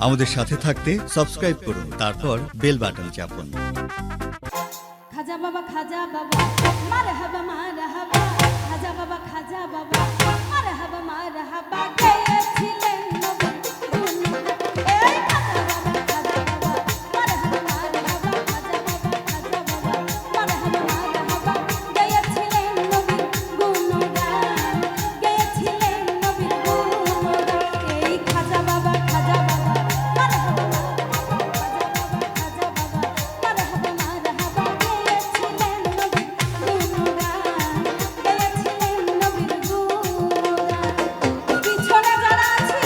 আমাদের সাথে থাকতে সাবস্ক্রাইব করুন, তারপর বেল বাটন চাপুন। খাজা বাবা মারহাবা মারহাবা, খাজা বাবা মারহাবা মারহাবা, গেয়েছিলেন নবী গুণগান। এই খাজা বাবা মারহাবা মারহাবা, খাজা বাবা মারহাবা মারহাবা, গেয়েছিলেন নবী গুণগান, গেয়েছিলেন নবী গুণগান। এই খাজা বাবা মারহাবা মারহাবা, খাজা বাবা মারহাবা মারহাবা, গেয়েছিলেন নবী গুণগান, গেয়েছিলেন নবীর গুণগান। পিছনে যারা আছি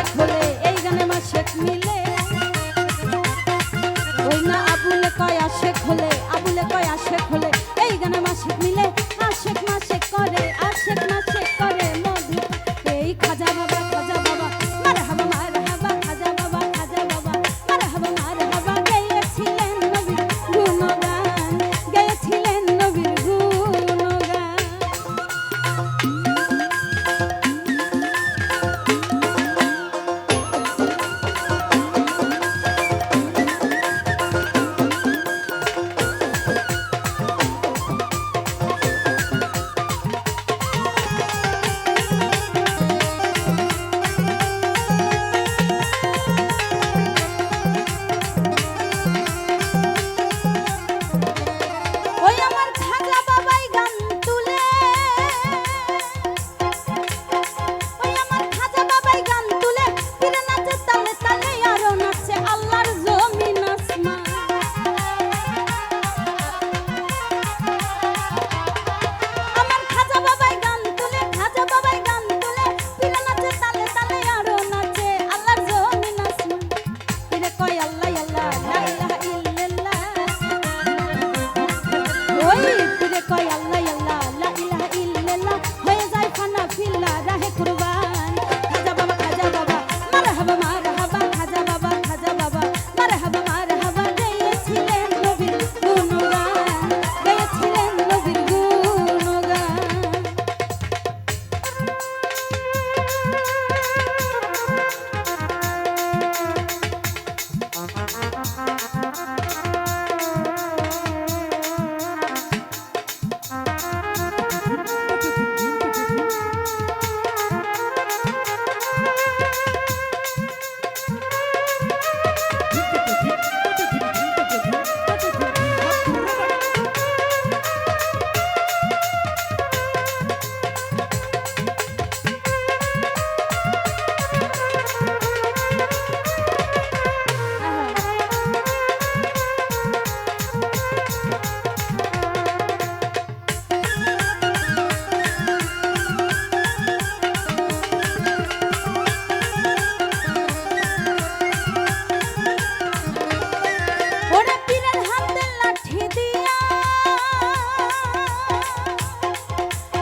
মাসে খোলে এই গানে মাসে মিলে ওই না আবুলে কয় আসে খোলে আবুলে কয় আসে খোলে এই গানে মাসে মিলে আশেক মাসে করে মধু এই খাজা বাবা মারহাবা খাজা বাবা মারহাবা গেয়েছিলেন নবীর গুণগান গেয়েছিলেন নবীর গুণগান ওই আমার খাজা বাবাই গান তুলে ওই আমার খাজা বাবাই গান তুলে ফিরে নাচে তালে তালে আরো নাচে আল্লাহর জমিন আসমান আমার খাজা বাবাই গান তুলে ফিরে নাচে তালে তালে আরো নাচে আল্লাহর জমিন আসমান ফিরে কয় আল্লাহ আল্লাহ লা ইলাহা ইল্লাল্লাহ ওই ফিরে কয় আল্লাহ আল্লাহ লা ইলাহা ইল্লাল্লাহ হয়ে যায় ফানা ফিল্লা রাহে কুরবান খাজা বাবা মারহাবা খাজা বাবা মারহাবা গেয়েছিলেন নবীর গুণগান গেয়েছিলেন নবীর গুণগান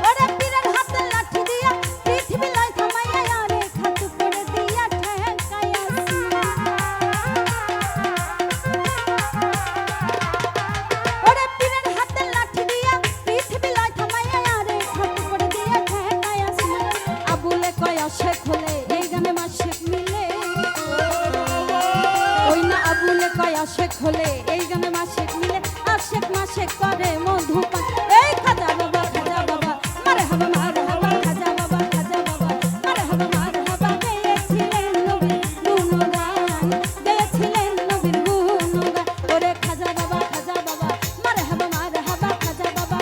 ওরে পীরের হাতে লাঠি দিয়া পৃথিবী লয় থামাইয়া আরে খাতু করে দিয়া ঠেকাই ওরে পীরের হাতে লাঠি দিয়া পৃথিবী লয় থামাইয়া আরে খাতু করে দিয়া ঠেকাই আবুলে কয় আসে খোলে এই গানে মাসে মিলে ওই না আবুলে কয় আশেক হলে এই গানে মাসেক মিলে আশেক মাসেক করে মধুপান এই খাজা বাবা মারহাবা খাজা বাবা মারহাবা গেয়েছিলেন নবীর গুণগান গেয়েছিলেন নবীর গুণগান ওরে খাজা বাবা মারহাবা খাজা বাবা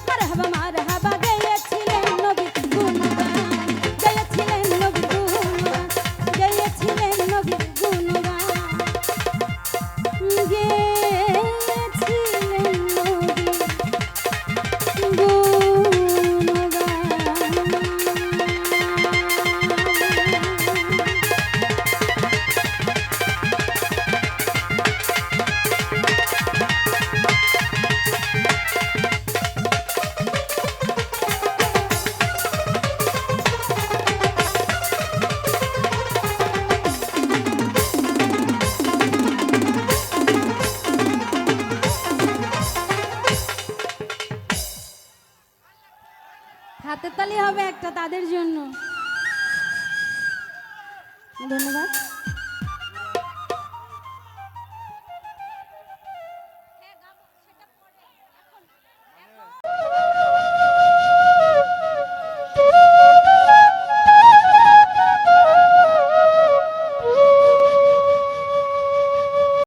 মারহাবা গেয়েছিলেন নবীর গুণগান গেয়েছিলেন নবীর গুণগান গেয়েছিলেন নবীর গুণগান হাতের তালি হবে একটা তাদের জন্য।